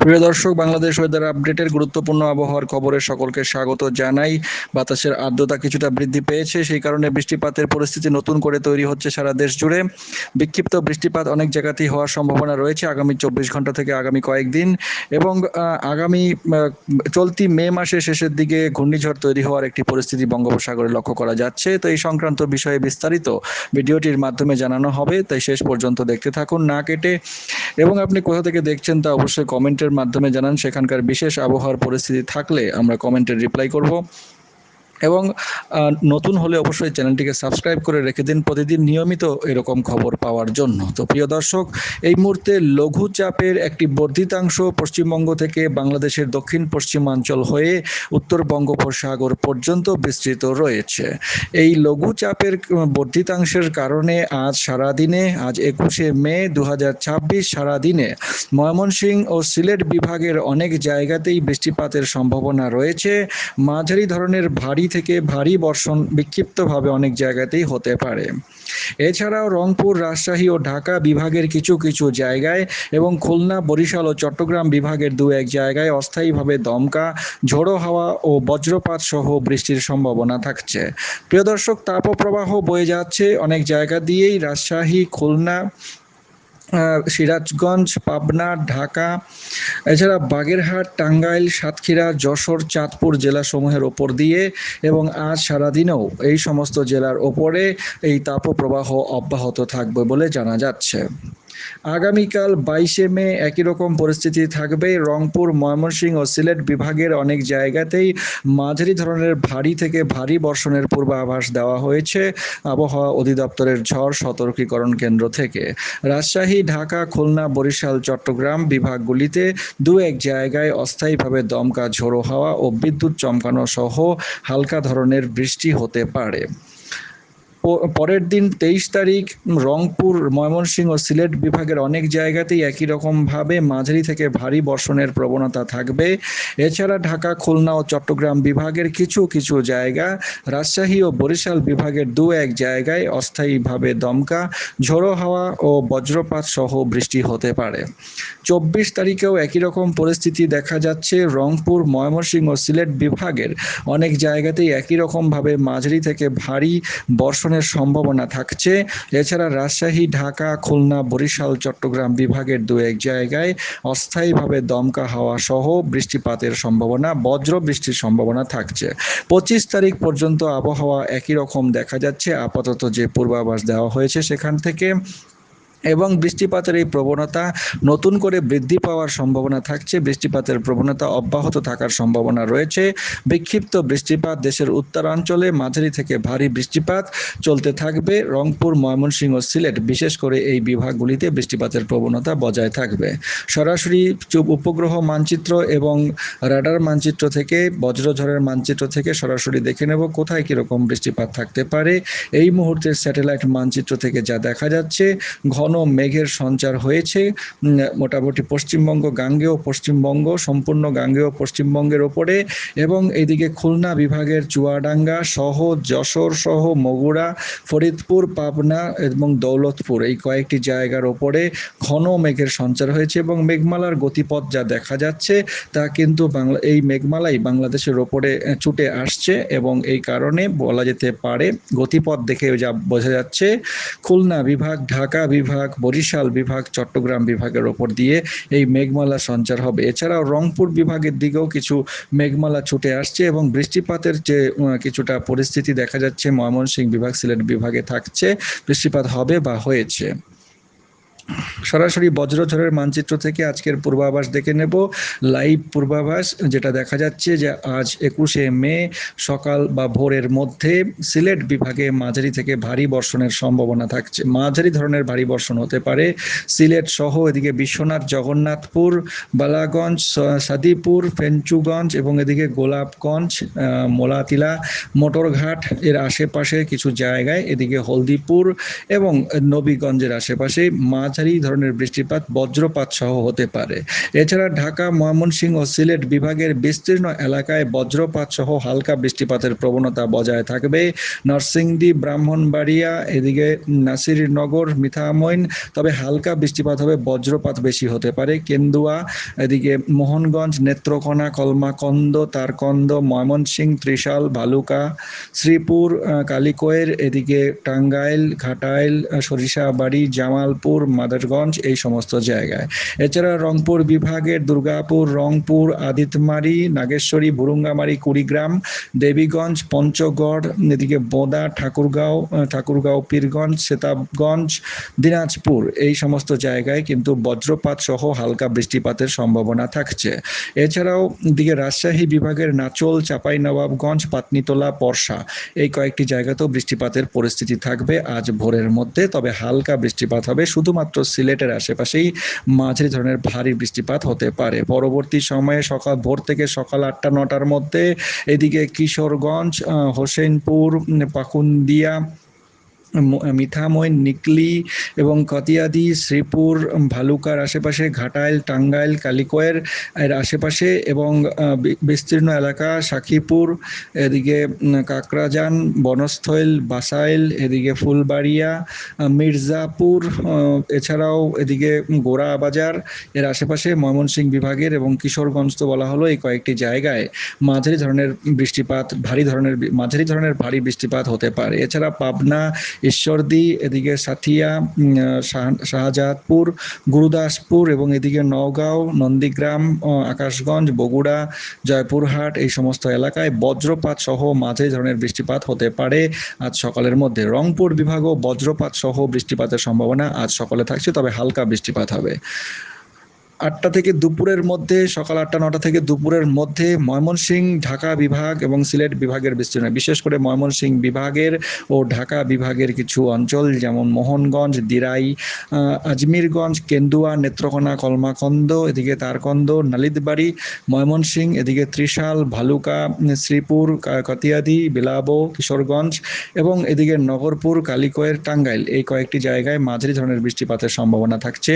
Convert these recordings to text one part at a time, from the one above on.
প্রিয় দর্শক, বাংলাদেশ ওয়েদার আপডেটের গুরুত্বপূর্ণ আবহাওয়ার খবরে সকলকে স্বাগত জানাই। বাতাসের আর্দ্রতা কিছুটা বৃদ্ধি পেয়েছে, সেই কারণে বৃষ্টিপাতের পরিস্থিতি নতুন করে তৈরি হচ্ছে সারা দেশ জুড়ে। বিক্ষিপ্ত বৃষ্টিপাত অনেক জায়গাতেই হওয়ার সম্ভাবনা রয়েছে আগামী 24 ঘন্টা থেকে আগামী কয়েকদিন, এবং আগামী চলতি মে মাসের শেষের দিকে ঘূর্ণিঝড় তৈরি হওয়ার একটি পরিস্থিতি বঙ্গোপসাগরে লক্ষ্য করা যাচ্ছে। তো এই সংক্রান্ত বিষয়ে বিস্তারিত ভিডিওটির মাধ্যমে জানানো হবে, তাই শেষ পর্যন্ত দেখতে থাকুন না কেটে। এবং আপনি কোথা থেকে দেখছেন তা অবশ্যই কমেন্টের মাধ্যমে জানান। সেখানকার বিশেষ আবহাওয়ার পরিস্থিতি থাকলে আমরা কমেন্টের রিপ্লাই করব। এবং নতুন হলে অবশ্যই চ্যানেলটিকে সাবস্ক্রাইব করে রেখে দিন প্রতিদিন নিয়মিত এরকম খবর পাওয়ার জন্য। তো প্রিয় দর্শক, এই মুহূর্তে লঘুচাপের একটি বর্ধিতাংশ পশ্চিমবঙ্গ থেকে বাংলাদেশের দক্ষিণ পশ্চিমাঞ্চল হয়ে উত্তর বঙ্গোপসাগর পর্যন্ত বিস্তৃত রয়েছে। এই লঘুচাপের বর্ধিতাংশের কারণে আজ সারাদিনে, আজ 21শে মে 2026 সারাদিনে ময়মনসিংহ ও সিলেট বিভাগের অনেক জায়গাতেই বৃষ্টিপাতের সম্ভাবনা রয়েছে। মাঝারি ধরনের ভারী থেকে ভারী বর্ষণ বিক্ষিপ্তভাবে অনেক জায়গাতেই হতে পারে। এছাড়াও রংপুর, রাজশাহী ও ঢাকা বিভাগের কিছু কিছু জায়গায় এবং খুলনা, বরিশাল ও চট্টগ্রাম বিভাগের দু এক জায়গায় অস্থায়ীভাবে দমকা, ঝোড়ো হাওয়া ও বজ্রপাত সহ বৃষ্টির সম্ভাবনা থাকছে। প্রিয় দর্শক, তাপপ্রবাহ বয়ে যাচ্ছে অনেক জায়গা দিয়েই। রাজশাহী, খুলনা, সিরাজগঞ্জ, পাবনা, ঢাকা, এছাড়া বাগেরহাট, টাঙ্গাইল, সাতক্ষীরা, যশোর, চাঁদপুর জেলাসমূহের ওপর দিয়ে এবং আজ সারাদিনেও এই সমস্ত জেলার ওপরে এই তাপপ্রবাহ অব্যাহত থাকবে বলে জানা যাচ্ছে। আগামীকাল 22শে মে একই রকম পরিস্থিতি থাকবে। রংপুর, ময়মনসিংহ ও সিলেট বিভাগের অনেক জায়গাতেই মাঝারি ধরনের ভারী থেকে ভারী বর্ষণের পূর্বাভাস দেওয়া হয়েছে আবহাওয়া অধিদপ্তরের ঝড় সতর্কীকরণ কেন্দ্র থেকে। রাজশাহী, ঢাকা, খুলনা, বরিশাল, চট্টগ্রাম বিভাগগুলিতে দু এক জায়গায় অস্থায়ীভাবে দমকা, ঝোড়ো হাওয়া ও বিদ্যুৎ চমকানো সহ হালকা ধরনের বৃষ্টি হতে পারে। পরের দিন 23 তারিখ রংপুর, ময়মনসিংহ ও সিলেট বিভাগের অনেক জায়গাতেই একই রকমভাবে মাঝারি থেকে ভারী বর্ষণের প্রবণতা থাকবে। এছাড়া ঢাকা, খুলনা ও চট্টগ্রাম বিভাগের কিছু কিছু জায়গা, রাজশাহী ও বরিশাল বিভাগের দু এক জায়গায় অস্থায়ীভাবে দমকা, ঝোড়ো হাওয়া ও বজ্রপাত সহ বৃষ্টি হতে পারে। 24 তারিখেও একই রকম পরিস্থিতি দেখা যাচ্ছে। রংপুর, ময়মনসিংহ ও সিলেট বিভাগের অনেক জায়গাতেই একই রকমভাবে মাঝারি থেকে ভারী বর্ষণের সম্ভাবনা থাকছে। এছাড়া রাজশাহী, ঢাকা, খুলনা, বরিশাল, চট্টগ্রাম বিভাগের দু এক জায়গায় অস্থায়ীভাবে দমকা হাওয়া সহ বৃষ্টিপাতের সম্ভাবনা, বজ্র বৃষ্টির সম্ভাবনা থাকছে। 25 তারিখ পর্যন্ত আবহাওয়া একই রকম দেখা যাচ্ছে আপাতত যে পূর্বাভাস দেওয়া হয়েছে সেখান থেকে, এবং বৃষ্টিপাতের এই প্রবণতা নতুন করে বৃদ্ধি পাওয়ার সম্ভাবনা থাকছে। বৃষ্টিপাতের প্রবণতা অব্যাহত থাকার সম্ভাবনা রয়েছে। বিক্ষিপ্ত বৃষ্টিপাত দেশের উত্তরাঞ্চলে মাঝারি থেকে ভারী বৃষ্টিপাত চলতে থাকবে। রংপুর, ময়মনসিংহ, সিলেট বিশেষ করে এই বিভাগগুলিতে বৃষ্টিপাতের প্রবণতা বজায় থাকবে। সরাসরি উপগ্রহ মানচিত্র এবং রাডার মানচিত্র থেকে, বজ্রঝড়ের মানচিত্র থেকে সরাসরি দেখে নেব কোথায় কীরকম বৃষ্টিপাত থাকতে পারে। এই মুহূর্তের স্যাটেলাইট মানচিত্র থেকে যা দেখা যাচ্ছে, ঘন মেঘের সঞ্চার হয়েছে মোটামুটি পশ্চিমবঙ্গ, গাঙ্গেয় পশ্চিমবঙ্গ, সম্পূর্ণ গাঙ্গেয় পশ্চিমবঙ্গের ওপরে, এবং এদিকে খুলনা বিভাগের চুয়াডাঙ্গা সহ, যশোর সহ, বগুড়া, ফরিদপুর, পাবনা এবং দৌলতপুর এই কয়েকটি জায়গার ওপরে ঘন মেঘের সঞ্চার হয়েছে। এবং মেঘমালার গতিপথ যা দেখা যাচ্ছে তা কিন্তু এই মেঘমালাই বাংলাদেশের ওপরে ছুটে আসছে, এবং এই কারণে বলা যেতে পারে, গতিপথ দেখে যা বোঝা যাচ্ছে, খুলনা বিভাগ, ঢাকা বিভাগ, বরিশাল বিভাগ, চট্টগ্রাম বিভাগের ওপর দিয়ে এই মেঘমালা সঞ্চার হবে। এছাড়াও রংপুর বিভাগের দিকেও কিছু মেঘমালা ছুটে আসছে, এবং বৃষ্টিপাতের যে কিছুটা পরিস্থিতি দেখা যাচ্ছে ময়মনসিংহ বিভাগ, সিলেট বিভাগে থাকছে, বৃষ্টিপাত হবে বা হয়েছে। সরাসরি বজ্রঝড়ের মানচিত্র থেকে আজকের পূর্বাভাস দেখে নেব। লাইভ পূর্বাভাস যেটা দেখা যাচ্ছে যে আজ 21শে মে সকাল বা ভোরের মধ্যে সিলেট বিভাগে মাঝারি থেকে ভারী বর্ষণের সম্ভাবনা থাকছে। মাঝারি ধরনের ভারী বর্ষণ হতে পারে সিলেট সহ, এদিকে বিশ্বনাথ, জগন্নাথপুর, বালাগঞ্জ, সাদিপুর, ফেঞ্চুগঞ্জ এবং এদিকে গোলাপগঞ্জ, মোলাতিলা, মোটরঘাট এর আশেপাশে কিছু জায়গায়, এদিকে হলদিপুর এবং নবীগঞ্জের আশেপাশে মাঝ মাঝারি ধরনের বৃষ্টিপাত বজ্রপাত সহ হতে পারে। এছাড়া ঢাকা, ময়মনসিংহ ও সিলেট বিভাগের বিস্তীর্ণ এলাকায় বজ্রপাত সহ হালকা বৃষ্টিপাতের প্রবণতা বজায় থাকবে। নরসিংদী, ব্রাহ্মণবাড়িয়া, এদিকে নাসিরনগর, মিঠামইন, তবে হালকা বৃষ্টিপাত হবে, বজ্রপাত বেশি হতে পারে। কেন্দুয়া, এদিকে মোহনগঞ্জ, নেত্রকোনা, কলমাকন্দ, তারকন্দ, ময়মনসিংহ, ত্রিশাল, ভালুকা, শ্রীপুর, কালিকোয়ের, এদিকে টাঙ্গাইল, ঘাটাইল, সরিষাবাড়ি, জামালপুর, মাদারগঞ্জ, এই সমস্ত জায়গায়। এছাড়া রংপুর বিভাগের দুর্গাপুর, রংপুর, আদিতমারি, নাগেশ্বরী, বুরুঙ্গামারি, কুড়িগ্রাম, দেবীগঞ্জ, পঞ্চগড়, এদিকে বোদা, ঠাকুরগাঁও, পীরগঞ্জ, সেতাবগঞ্জ, দিনাজপুর, এই সমস্ত জায়গায় কিন্তু বজ্রপাত সহ হালকা বৃষ্টিপাতের সম্ভাবনা থাকছে। এছাড়াও এদিকে রাজশাহী বিভাগের নাচোল, চাঁপাইনবাবগঞ্জ, পাতনিতলা, পরশা, এই কয়েকটি জায়গাতেও বৃষ্টিপাতের পরিস্থিতি থাকবে আজ ভোরের মধ্যে, তবে হালকা বৃষ্টিপাত হবে। শুধুমাত্র সিলেটের আশেপাশেই মাঝারি ধরনের ভারী বৃষ্টিপাত হতে পারে। পরবর্তী সময়ে ভোর থেকে সকাল 8টা-9টার মধ্যে এদিকে কিশোরগঞ্জ, হোসেনপুর, পাকুন্দিয়া, মিঠামইন, নিকলী এবং কতিয়াদি, শ্রীপুর, ভালুকার আশেপাশে, ঘাটাইল, টাঙ্গাইল, কালিকোয়ের এর আশেপাশে এবং বিস্তীর্ণ এলাকা, সাকিপুর, এদিকে কাকরাজান, বনস্থল, বাসাইল, এদিকে ফুলবাড়িয়া, মির্জাপুর, এছাড়াও এদিকে গোড়াবাজার এর আশেপাশে, ময়মনসিংহ বিভাগের এবং কিশোরগঞ্জ তো বলা হলো, এই কয়েকটি জায়গায় মাঝারি ধরনের মাঝারি ধরনের ভারী বৃষ্টিপাত হতে পারে। এছাড়া পাবনা, ঈশ্বরদী, এদিকে সাথিয়া, শাহজাদপুর, গুরুদাসপুর এবং এদিকে নওগাঁও, নন্দীগ্রাম, আকাশগঞ্জ, বগুড়া, জয়পুরহাট, এই সমস্ত এলাকায় বজ্রপাত সহ মাঝারি ধরনের বৃষ্টিপাত হতে পারে আজ সকালের মধ্যে। রংপুর বিভাগও বজ্রপাত সহ বৃষ্টিপাতের সম্ভাবনা আজ সকালে থাকছে, তবে হালকা বৃষ্টিপাত হবে। 8টা থেকে দুপুরের মধ্যে, সকাল 8টা-9টা থেকে দুপুরের মধ্যে ময়মনসিংহ, ঢাকা বিভাগ এবং সিলেট বিভাগের বিস্তীর্ণ, বিশেষ করে ময়মনসিংহ বিভাগের ও ঢাকা বিভাগের কিছু অঞ্চল যেমন মোহনগঞ্জ, দিরাই, আজমিরগঞ্জ, কেন্দুয়া, নেত্রকোনা, কলমাকন্দ, এদিকে তারকন্দ, নালিতাবাড়ী, ময়মনসিংহ, এদিকে ত্রিশাল, ভালুকা, শ্রীপুর, কতিয়াদি, বিলাবো, কিশোরগঞ্জ এবং এদিকে নগরপুর, কালিকোয়ের, টাঙ্গাইল, এই কয়েকটি জায়গায় মাঝারি ধরনের বৃষ্টিপাতের সম্ভাবনা থাকছে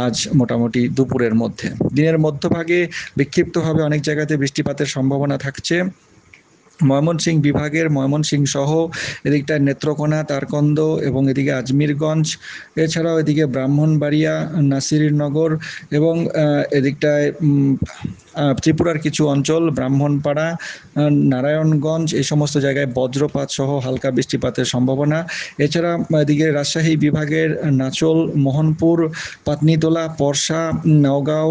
আজ মোটামুটি দুপুরের মধ্যে। দিনের মধ্যভাগে বিক্ষিপ্তভাবে অনেক জায়গাতে বৃষ্টিপাতের সম্ভাবনা থাকছে। ময়মনসিংহ বিভাগের ময়মনসিংহ সহ এদিকটায় নেত্রকোনা, তারকন্দ এবং এদিকে আজমিরগঞ্জ, এছাড়াও এদিকে ব্রাহ্মণবাড়িয়া, নাসিরনগর এবং এদিকটায় ত্রিপুরার কিছু অঞ্চল, ব্রাহ্মণপাড়া, নারায়ণগঞ্জ, এই সমস্ত জায়গায় বজ্রপাত সহ হালকা বৃষ্টিপাতের সম্ভাবনা। এছাড়া এদিকে রাজশাহী বিভাগের নাচোল, মোহনপুর, পাতনিতলা, পরশা, নওগাঁও,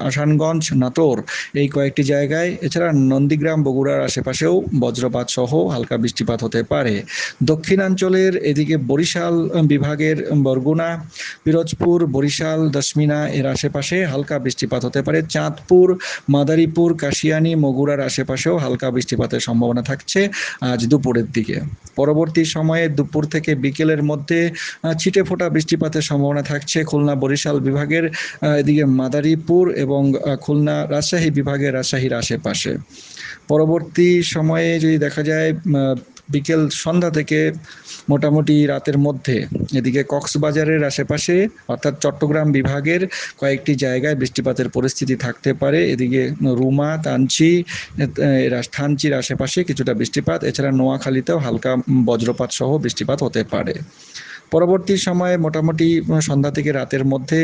আসানগঞ্জ, নাটোর, এই কয়েকটি জায়গায়, এছাড়া নন্দীগ্রাম, বগুড়ার আশেপাশেও বজ্রপাত সহ হালকা বৃষ্টিপাত হতে পারে। দক্ষিণাঞ্চলের এদিকে বরিশাল বিভাগের বরগুনা, পিরোজপুর, বরিশাল, দশমিনা এর আশেপাশে হালকা বৃষ্টিপাত হতে পারে। চাঁদপুর, মাদারীপুর, কাশিয়ানী, মগুরার আশেপাশেও হালকা বৃষ্টিপাতের সম্ভাবনা থাকছে আজ দুপুরের দিকে। পরবর্তী সময়ে দুপুর থেকে বিকেলের মধ্যে ছিটে ফোটা বৃষ্টিপাতের সম্ভাবনা থাকছে খুলনা, বরিশাল বিভাগের এদিকে মাদারীপুর এবং খুলনা, রাজশাহী বিভাগের রাজশাহীর আশেপাশে। পরবর্তী সময়ে যদি দেখা যায় বিকেল সন্ধ্যা থেকে মোটামুটি রাতের মধ্যে এদিকে কক্সবাজারের আশেপাশে অর্থাৎ চট্টগ্রাম বিভাগের কয়েকটি জায়গায় বৃষ্টিপাতের পরিস্থিতি থাকতে পারে। এদিকে রুমা, থানচির আশেপাশে কিছুটা বৃষ্টিপাত, এছাড়া নোয়াখালীতেও হালকা বজ্রপাত সহ বৃষ্টিপাত হতে পারে। পরবর্তী সময়ে মোটামুটি সন্ধ্যা থেকে রাতের মধ্যে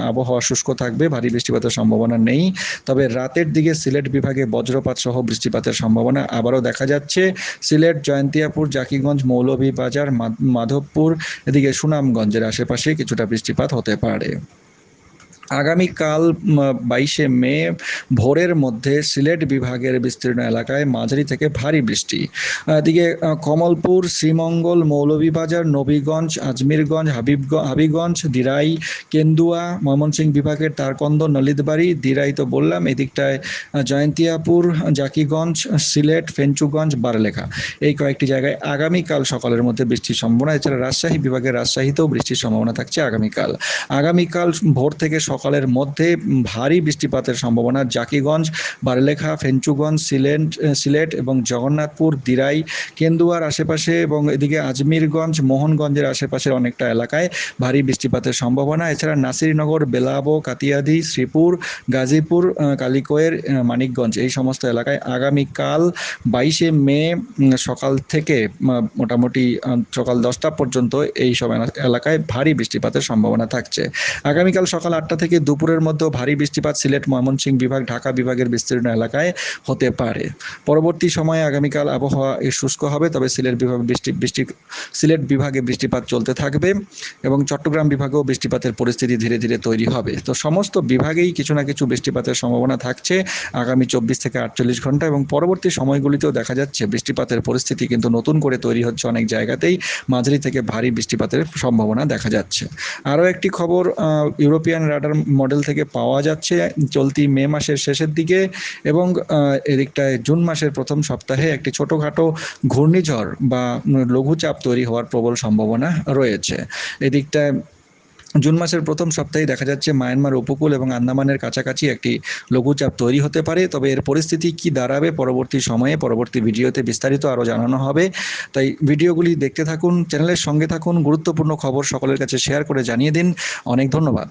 আবহাওয়া শুষ্ক থাকবে, ভারী বৃষ্টিপাতের সম্ভাবনা নেই। তবে রাতের দিকে সিলেট বিভাগে বজ্রপাত সহ বৃষ্টিপাতের সম্ভাবনা আবারও দেখা যাচ্ছে। সিলেট, জয়ন্তিয়াপুর, জাকিগঞ্জ, মৌলভীবাজার, মাধবপুর, এদিকে সুনামগঞ্জের আশেপাশে কিছুটা বৃষ্টিপাত হতে পারে। আগামীকাল 22শে মে ভোরের মধ্যে সিলেট বিভাগের বিস্তীর্ণ এলাকায় মাঝারি থেকে ভারী বৃষ্টি। এদিকে কমলপুর, শ্রীমঙ্গল, মৌলভীবাজার, নবীগঞ্জ, আজমিরগঞ্জ, হাবিগঞ্জ, দিরাই, কেন্দুয়া, ময়মনসিংহ বিভাগের তারকন্দ, নলিতাবাড়ী, দিরাই তো বললাম, এদিকটায় জয়ন্তিয়াপুর, জাকিগঞ্জ, সিলেট, ফেঞ্চুগঞ্জ, বারলেখা, এই কয়েকটি জায়গায় আগামীকাল সকালের মধ্যে বৃষ্টির সম্ভাবনা। এছাড়া রাজশাহী বিভাগের রাজশাহীতেও বৃষ্টির সম্ভাবনা থাকছে আগামীকাল ভোর থেকে সকালের মধ্যে ভারী বৃষ্টিপাতের সম্ভাবনা জাকিগঞ্জ, বারলেখা, ফেঞ্চুগঞ্জ, সিলেট এবং জগন্নাথপুর, দিরাই, কেন্দুয়ার আশেপাশে এবং এদিকে আজমিরগঞ্জ, মোহনগঞ্জের আশেপাশের অনেকটা এলাকায় ভারী বৃষ্টিপাতের সম্ভাবনা। এছাড়া নাসিরনগর, বেলাবো, কাতিয়াদি, শ্রীপুর, গাজীপুর, কালিকোয়ের, মানিকগঞ্জ এই সমস্ত এলাকায় আগামীকাল 22শে মে সকাল থেকে মোটামুটি সকাল 10টা পর্যন্ত এই সব এলাকায় ভারী বৃষ্টিপাতের সম্ভাবনা থাকছে। আগামীকাল সকাল 8টা থেকে দুপুরের মধ্যে ভারী বৃষ্টিপাত সিলেট, ময়মনসিংহ বিভাগ, ঢাকা বিভাগের বিস্তীর্ণ এলাকায় হতে পারে। পরবর্তী সময়ে আগামীকাল আবহাওয়া শুষ্ক হবে, তবে সিলেট বিভাগে বৃষ্টিপাত চলতে থাকবে এবং চট্টগ্রাম বিভাগেও বৃষ্টিপাতের পরিস্থিতি ধীরে ধীরে তৈরি হবে। তো সমস্ত বিভাগেই কিছু না কিছু বৃষ্টিপাতের সম্ভাবনা থাকছে আগামী 24 থেকে 48 ঘন্টা এবং পরবর্তী সময়গুলিতেও দেখা যাচ্ছে বৃষ্টিপাতের পরিস্থিতি কিন্তু নতুন করে তৈরি হচ্ছে অনেক জায়গাতেই, মাঝারি থেকে ভারী বৃষ্টিপাতের সম্ভাবনা দেখা যাচ্ছে। আরও একটি খবর ইউরোপিয়ান রাডার মডেল থেকে পাওয়া যাচ্ছে চলতি মে মাসের শেষের দিকে এবং এদিকটায় জুন মাসের প্রথম সপ্তাহে একটি ছোটোখাটো ঘূর্ণিঝড় বা লঘুচাপ তৈরি হওয়ার প্রবল সম্ভাবনা রয়েছে। এদিকটায় জুন মাসের প্রথম সপ্তাহে দেখা যাচ্ছে মায়ানমার উপকূল এবং আন্দামানের কাছাকাছি একটি লঘুচাপ তৈরি হতে পারে, তবে এর পরিস্থিতি কি দাঁড়াবে পরবর্তী সময়ে পরবর্তী ভিডিওতে বিস্তারিত আরও জানানো হবে। তাই ভিডিওগুলি দেখতে থাকুন, চ্যানেলের সঙ্গে থাকুন, গুরুত্বপূর্ণ খবর সকলের কাছে শেয়ার করে জানিয়ে দিন। অনেক ধন্যবাদ।